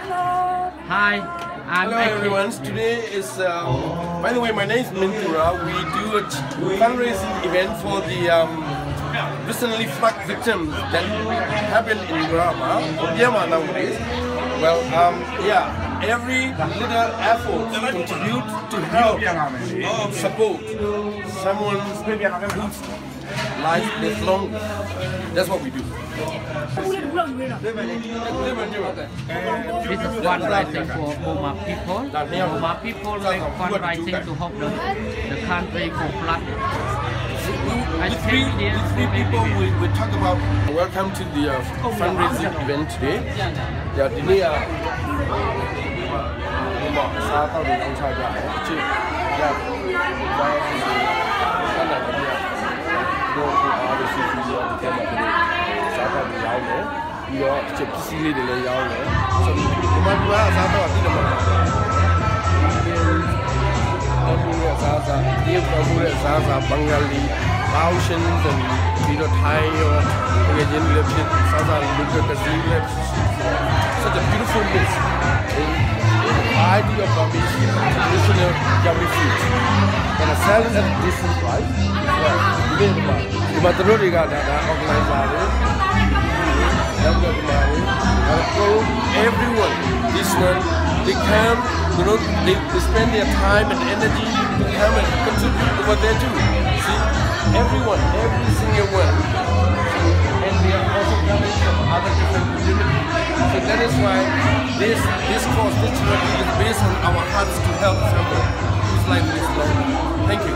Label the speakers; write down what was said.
Speaker 1: Hi,
Speaker 2: Hello everyone. Today is, by the way, my name is Mintura. We do a fundraising event for the recently flood victims that happened in Burma nowadays. Well, yeah, every little effort contributes to help support someone whose life is long. That's what we do.
Speaker 1: This is fundraising for Burma people. Burma people make fundraising to help the country for flood.
Speaker 2: With three people, we talk about. Welcome to the fundraising event today. Yeah, today Bengali, Laotians and Thai or Asian such a beautiful mix in variety of Burmese traditional yummy food. And a salad at a decent price. Everyone, this one, they come, they spend their time and energy to come and contribute to what they do. See, everyone, every single one. And they are also coming from other different communities. So that is why this cause, this charity is based on our hearts to help someone whose life is long. Thank you.